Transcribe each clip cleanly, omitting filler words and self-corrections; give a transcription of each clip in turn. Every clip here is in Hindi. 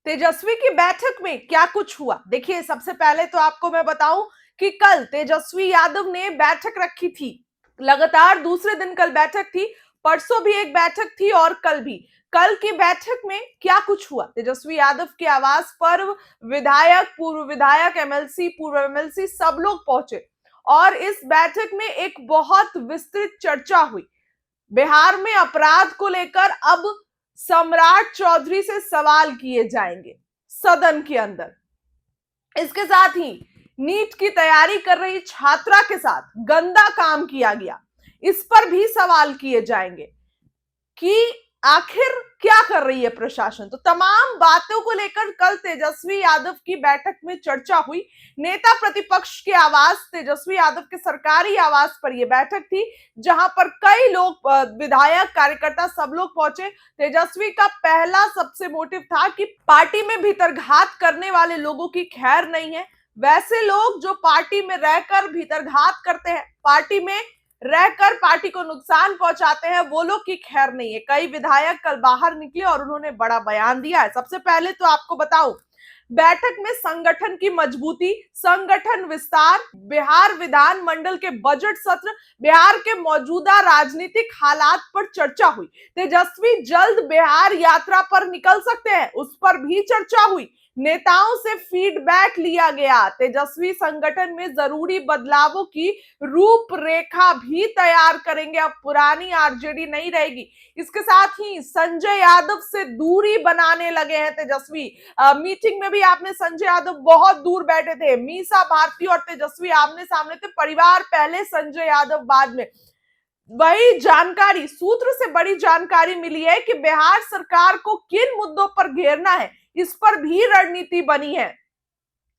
तेजस्वी की बैठक में क्या कुछ हुआ, देखिए सबसे पहले तो आपको मैं बताऊं कि कल तेजस्वी यादव ने बैठक रखी थी। लगातार दूसरे दिन कल बैठक थी, परसों भी एक बैठक थी और कल भी। कल की बैठक में क्या कुछ हुआ, तेजस्वी यादव के आवास पर विधायक, पूर्व विधायक, एमएलसी, पूर्व एमएलसी सब लोग पहुंचे और इस बैठक में एक बहुत विस्तृत चर्चा हुई। बिहार में अपराध को लेकर अब सम्राट चौधरी से सवाल किए जाएंगे सदन के अंदर। इसके साथ ही नीट की तैयारी कर रही छात्रा के साथ गंदा काम किया गया, इस पर भी सवाल किए जाएंगे कि आखिर क्या कर रही है प्रशासन। तो तमाम बातों को लेकर कल तेजस्वी यादव की बैठक में चर्चा हुई। नेता प्रतिपक्ष के आवास, तेजस्वी यादव के सरकारी आवास पर यह बैठक थी, जहां पर कई लोग, विधायक, कार्यकर्ता सब लोग पहुंचे। तेजस्वी का पहला सबसे मोटिव था कि पार्टी में भीतरघात करने वाले लोगों की खैर नहीं है। वैसे लोग जो पार्टी में रहकर भीतरघात करते हैं, पार्टी में रहकर पार्टी को नुकसान पहुंचाते हैं, वो लोग की खैर नहीं है। कई विधायक कल बाहर निकले और उन्होंने बड़ा बयान दिया है। सबसे पहले तो आपको बताऊं, बैठक में संगठन की मजबूती, संगठन विस्तार, बिहार विधान मंडल के बजट सत्र, बिहार के मौजूदा राजनीतिक हालात पर चर्चा हुई। तेजस्वी जल्द बिहार यात्रा पर निकल सकते हैं, उस पर भी चर्चा हुई। नेताओं से फीडबैक लिया गया। तेजस्वी संगठन में जरूरी बदलावों की रूपरेखा भी तैयार करेंगे, अब पुरानी आरजेडी नहीं रहेगी। इसके साथ ही संजय यादव से दूरी बनाने लगे हैं तेजस्वी। मीटिंग में भी आपने संजय यादव बहुत दूर बैठे थे, मीसा भारती और तेजस्वी आमने सामने थे, परिवार पहले, संजय यादव बाद में। वही जानकारी, सूत्र से बड़ी जानकारी मिली है कि बिहार सरकार को किन मुद्दों पर घेरना है, इस पर भी रणनीति बनी है।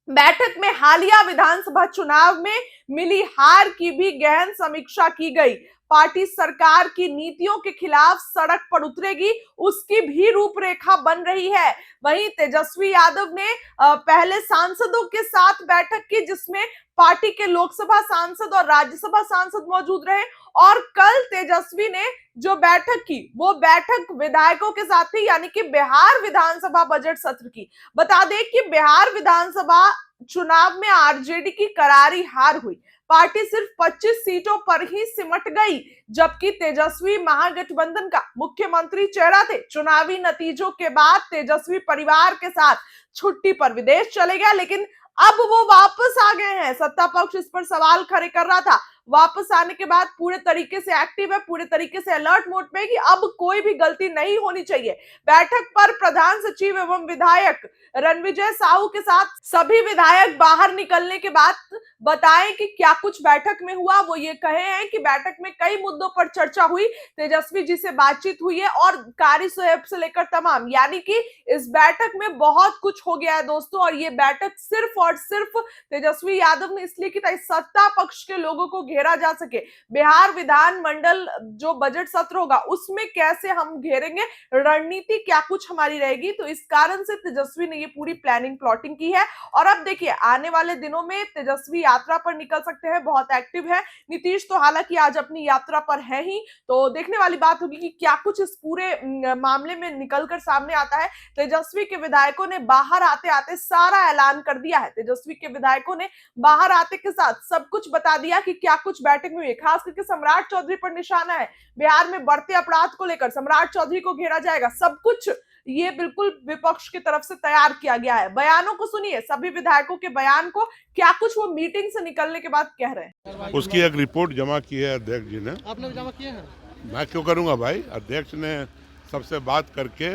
बैठक में हालिया विधानसभा चुनाव में मिली हार की भी गहन समीक्षा की गई। पार्टी सरकार की नीतियों के खिलाफ सड़क पर उतरेगी, उसकी भी रूपरेखा बन रही है। वहीं तेजस्वी यादव ने पहले सांसदों के साथ बैठक की, जिसमें पार्टी के लोकसभा सांसद और राज्यसभा सांसद मौजूद रहे। और कल तेजस्वी ने जो बैठक की, वो बैठक विधायकों के साथ थी, यानी कि बिहार विधानसभा बजट सत्र की। बता दें कि बिहार विधानसभा चुनाव में आरजेडी की करारी हार हुई, पार्टी सिर्फ 25 सीटों पर ही सिमट गई, जबकि तेजस्वी महागठबंधन का मुख्यमंत्री चेहरा थे। चुनावी नतीजों के बाद तेजस्वी परिवार के साथ छुट्टी पर विदेश चले गया, लेकिन अब वो वापस आ गए हैं। सत्ता पक्ष इस पर सवाल खड़े कर रहा था। वापस आने के बाद पूरे तरीके से एक्टिव है, पूरे तरीके से अलर्ट मोड पे है कि अब कोई भी गलती नहीं होनी चाहिए। बैठक पर प्रधान सचिव एवं विधायक रणविजय साहू के साथ सभी विधायक बाहर निकलने के बाद बताएं कि क्या कुछ बैठक में हुआ। वो ये कहे हैं कि बैठक में कई मुद्दों पर चर्चा हुई, तेजस्वी जी से बातचीत हुई है और कार्य स्वयं से लेकर तमाम, यानी कि इस बैठक में बहुत कुछ हो गया है दोस्तों। और ये बैठक सिर्फ और सिर्फ तेजस्वी यादव ने इसलिए की ताकि सत्ता पक्ष के लोगों को घेरा जा सके। बिहार विधान मंडल जो बजट सत्र होगा, उसमें कैसे हम घेरेंगे, रणनीति क्या कुछ हमारी रहेगी, तो इस कारण से तेजस्वी ने ये पूरी प्लानिंग प्लॉटिंग की है। और अब देखिए आने वाले दिनों में तेजस्वी यात्रा पर निकल सकते हैं, बहुत एक्टिव है। नीतीश तो हालांकि आज अपनी यात्रा पर है ही, तो देखने वाली बात होगी कि क्या कुछ इस पूरे मामले में निकलकर सामने आता है। तेजस्वी के विधायकों ने बाहर आते आते सारा ऐलान कर दिया है। तेजस्वी के विधायकों ने बाहर आते के साथ सब कुछ बता दिया कि क्या कुछ बैठक में हुई। खास करके सम्राट चौधरी पर निशाना है, बिहार में बढ़ते अपराध को लेकर सम्राट चौधरी को घेरा जाएगा। सब कुछ ये बिल्कुल विपक्ष की तरफ से तैयार किया गया है। बयानों को सुनिए, सभी विधायकों के बयान को, क्या कुछ वो मीटिंग से निकलने के बाद कह रहे हैं। उसकी एक रिपोर्ट जमा की है अध्यक्ष जी ने। आपने भी जमा किए हैं? मैं क्यों करूंगा भाई, अध्यक्ष ने सबसे बात करके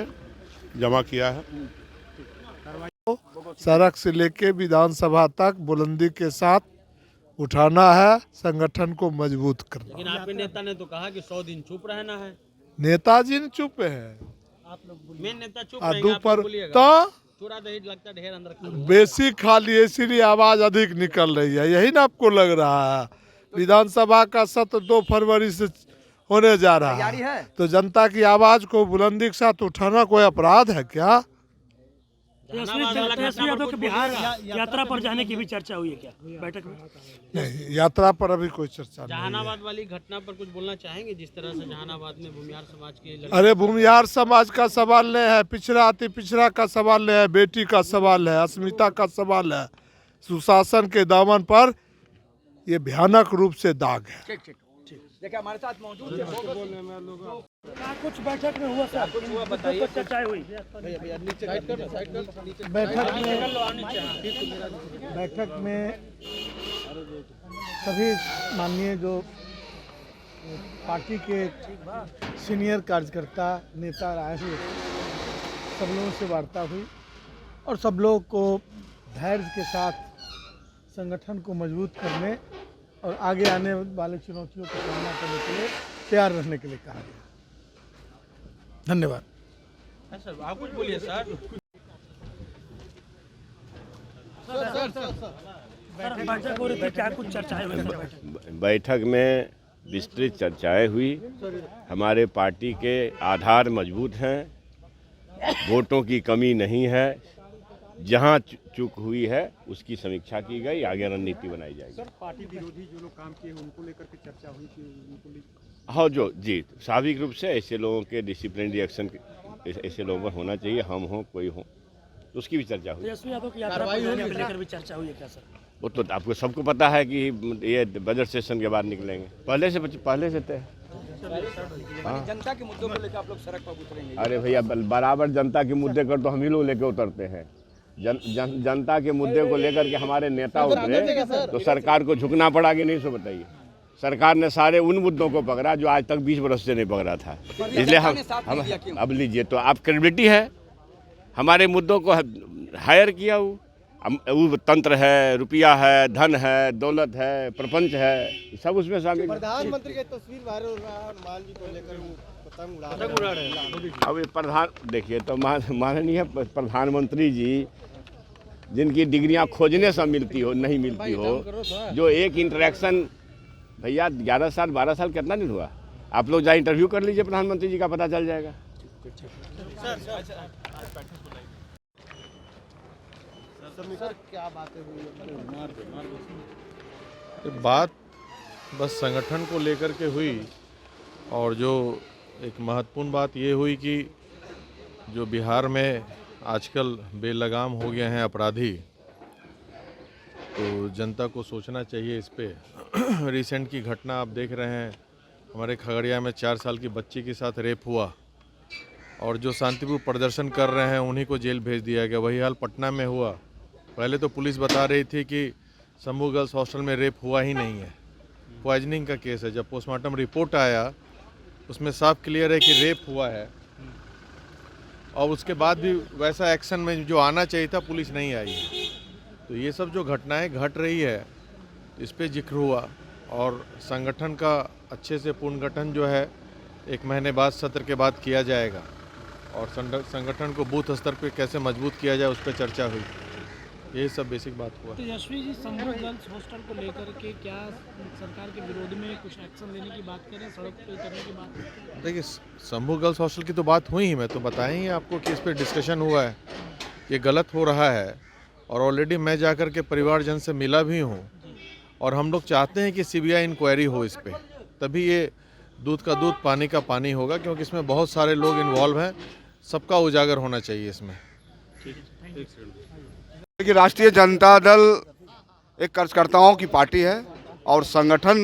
जमा किया है। सड़क से लेके विधानसभा तक बुलंदी के साथ उठाना है, संगठन को मजबूत करना। लेकिन आपके नेता ने तो कहा कि 100 दिन चुप रहना है। नेताजी ने चुप है, आप लोग मेन नेता चुप आ रहेंगे, आप दोपहर लोग बोलिएगा। तो चूड़ा दही लगता ढेर अंदर खा लो। बेसी खा लिए, इसीलिए आवाज अधिक निकल रही है, यही ना आपको लग रहा है। विधानसभा का सत्र 2 फरवरी से होने जा रहा है, तो जनता की आवाज को बुलंदी के साथ उठाना कोई अपराध है क्या? तेजस्वी यादव के बिहार यात्रा पर जाने की भी चर्चा हुई है क्या बैठक में? नहीं, यात्रा पर अभी कोई चर्चा नहीं है। जहानाबाद वाली घटना पर कुछ बोलना चाहेंगे, जिस तरह से जहानाबाद में भूमिहार समाज के अरे भूमिहार समाज का सवाल नहीं है, पिछड़ा अति पिछड़ा का सवाल नहीं है, बेटी का सवाल है, अस्मिता का सवाल है। सुशासन के दामन पर ये भयानक रूप से दाग है। देखिए हमारे साथ मौजूद है क्या कुछ बैठक में हुआ सर? कुछ हुआ बताइए, चर्चा हुई? बैठक में सभी माननीय जो पार्टी के सीनियर कार्यकर्ता नेता आए हुए सब लोगों से वार्ता हुई और सब लोग को धैर्य के साथ संगठन को मजबूत करने और आगे आने वाले चुनौतियों का सामना करने के लिए तैयार रहने के लिए कहा गया। धन्यवाद। सर आप कुछ बोलिए सर। बैठक हो रही थी, क्या कुछ चर्चाएं हुई? बैठक में विस्तृत चर्चाएं हुई। हमारे पार्टी के आधार मजबूत हैं, वोटों की कमी नहीं है, जहां चूक हुई है उसकी समीक्षा की गई, आगे रणनीति बनाई जाएगी। सर पार्टी विरोधी जो लोग काम किए उनको लेकर के चर्चा हुई थी? हाँ जो जी स्वाभाविक रूप से ऐसे लोगों के डिसिप्लिन रिएक्शन ऐसे लोगों पर होना चाहिए, हम हों कोई हो, तो उसकी भी चर्चा हुई। तेजस्वी यादव की यात्रा पर जाने को लेकर भी चर्चा हुई है क्या सर? वो तो आपको सबको पता है कि ये बजट सेशन के बाद निकलेंगे, पहले से तय। जनता के मुद्दों को लेकर आप लोग सड़क पर उतरेंगे? अरे भैया बराबर जनता के मुद्दे कर तो हम ही लोग लेके उतरते हैं। जनता के मुद्दे को लेकर के हमारे नेता उतरे तो सरकार को झुकना पड़ा कि नहीं, सो बताइए। सरकार ने सारे उन मुद्दों को पकड़ा जो आज तक 20 वर्ष से नहीं पकड़ा था, इसलिए हम अब लीजिए तो आप क्रेडिबिलिटी है, हमारे मुद्दों को हायर किया। वो तंत्र है, रुपया है, धन है, दौलत है, प्रपंच है, सब उसमें शामिल। प्रधानमंत्री की तस्वीर वायरल हो रहा है, माल जी को लेकर वो पतंग उड़ा रहे हैं। अब ये प्रधान देखिए तो माननीय प्रधानमंत्री जी जिनकी डिग्रियां खोजने से मिलती हो नहीं मिलती हो, जो एक इंटरेक्शन भैया 11 साल 12 साल कितना दिन हुआ, आप लोग जहाँ इंटरव्यू कर लीजिए प्रधानमंत्री जी का, पता चल जाएगा। सर क्या बातें हुई? बात बस संगठन को लेकर के हुई और जो एक महत्वपूर्ण बात ये हुई कि जो बिहार में आजकल बेलगाम हो गए हैं अपराधी, तो जनता को सोचना चाहिए इस पे। रिसेंट की घटना आप देख रहे हैं, हमारे खगड़िया में 4 साल की बच्ची के साथ रेप हुआ और जो शांतिपूर्ण प्रदर्शन कर रहे हैं उन्हीं को जेल भेज दिया गया। वही हाल पटना में हुआ। पहले तो पुलिस बता रही थी कि शंभू गर्ल्स हॉस्टल में रेप हुआ ही नहीं है, पॉइजनिंग का केस है। जब पोस्टमार्टम रिपोर्ट आया उसमें साफ क्लियर है कि रेप हुआ है, और उसके बाद भी वैसा एक्शन में जो आना चाहिए था पुलिस नहीं आई है। तो ये सब जो घटनाएं घट रही है इस पे जिक्र हुआ और संगठन का अच्छे से पुनर्गठन जो है 1 महीने बाद सत्र के बाद किया जाएगा और संगठन को बूथ स्तर पे कैसे मजबूत किया जाए उस पर चर्चा हुई। यही सब बेसिक बात हुआ। तेजस्वी जी शंभू गर्ल्स हॉस्टल को लेकर के क्या सरकार के विरोध में कुछ एक्शन लेने की बात करें, सड़क पर उतरने की बात? देखिए शंभू गर्ल्स हॉस्टल की तो बात हुई ही, मैं तो बताया ही आपको कि इस पर डिस्कशन हुआ है, ये गलत हो रहा है और ऑलरेडी मैं जाकर के परिवारजन से मिला भी हूँ और हम लोग चाहते हैं कि CBI इंक्वायरी हो इस पर, तभी ये दूध का दूध पानी का पानी होगा, क्योंकि इसमें बहुत सारे लोग इन्वॉल्व हैं, सबका उजागर होना चाहिए इसमें। देखिए राष्ट्रीय जनता दल एक कार्यकर्ताओं की पार्टी है और संगठन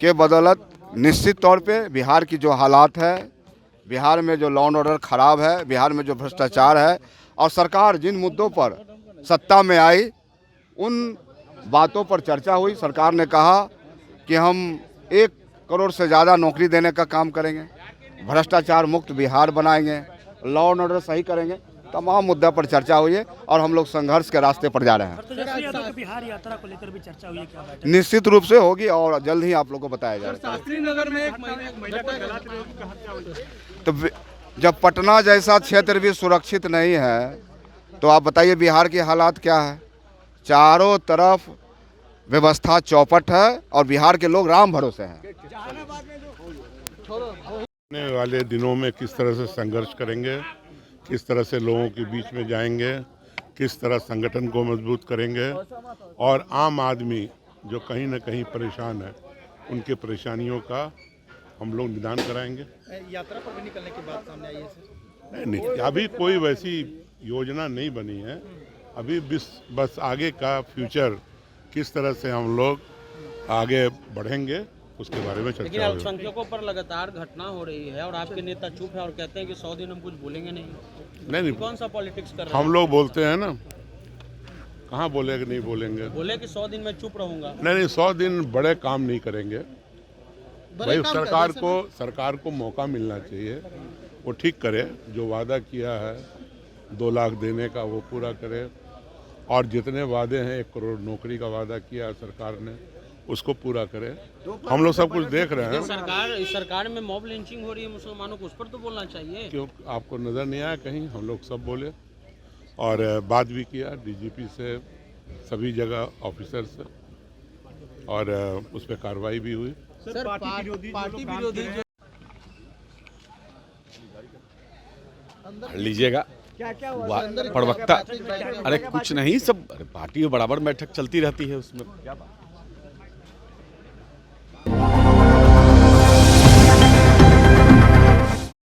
के बदौलत निश्चित तौर पे बिहार की जो हालात है, बिहार में जो लॉ एंड ऑर्डर खराब है, बिहार में जो भ्रष्टाचार है और सरकार जिन मुद्दों पर सत्ता में आई उन बातों पर चर्चा हुई। सरकार ने कहा कि हम 1 करोड़ से ज़्यादा नौकरी देने का काम करेंगे, भ्रष्टाचार मुक्त बिहार बनाएंगे, लॉ एंड ऑर्डर सही करेंगे, तमाम मुद्दा पर चर्चा हुई है और हम लोग संघर्ष के रास्ते पर जा रहे हैं। तेजस्वी यादव की बिहार यात्रा को लेकर भी चर्चा हुई है क्या बैठक? निश्चित रूप से होगी और जल्द ही आप लोग को बताया जाएगा। शास्त्री नगर में एक महिला की हत्या हुई। तो जब पटना जैसा क्षेत्र भी सुरक्षित नहीं है तो आप बताइए बिहार की हालात क्या है। चारों तरफ व्यवस्था चौपट है और बिहार के लोग राम भरोसे हैं। आने वाले दिनों में किस तरह से संघर्ष करेंगे किस तरह से लोगों के बीच में जाएंगे, किस तरह संगठन को मजबूत करेंगे और आम आदमी जो कहीं ना कहीं परेशान है उनके परेशानियों का हम लोग निदान कराएंगे। यात्रा पर भी निकलने की बात सामने आई है सर। नहीं, अभी कोई वैसी योजना नहीं बनी है। अभी बस आगे का फ्यूचर किस तरह से हम लोग आगे बढ़ेंगे उसके बारे में लेकिन चर्चा होगी। अल्पसंख्यकों पर लगातार घटना हो रही है और आपके नेता चुप है और कहते हैं कि 100 दिन हम कुछ बोलेंगे नहीं। नहीं, कौन सा पॉलिटिक्स कर रहे हैं? हम लोग बोलते हैं ना, कहाँ बोलेंगे नहीं बोलेंगे। बोले कि 100 दिन में चुप रहूंगा। नहीं, 100 दिन बड़े काम नहीं करेंगे भाई। सरकार को मौका मिलना चाहिए, वो ठीक करे, जो वादा किया है 2 लाख देने का वो पूरा करे, और जितने वादे हैं 1 करोड़ नौकरी का वादा किया है सरकार ने उसको पूरा करे। हम लोग सब कुछ देख रहे हैं। सरकार में मॉब लिंचिंग हो रही है मुसलमानों को, उस पर तो बोलना चाहिए। क्यों आपको नज़र नहीं आया कहीं? हम लोग सब बोले और बात भी किया डीजीपी से, सभी जगह ऑफिसर से, और उस पर कार्रवाई भी हुई। सर पार्टी विरोधी लीजिएगा प्रवक्ता, अरे कुछ नहीं, सब पार्टी में बराबर बैठक चलती रहती है, उसमें क्या बात।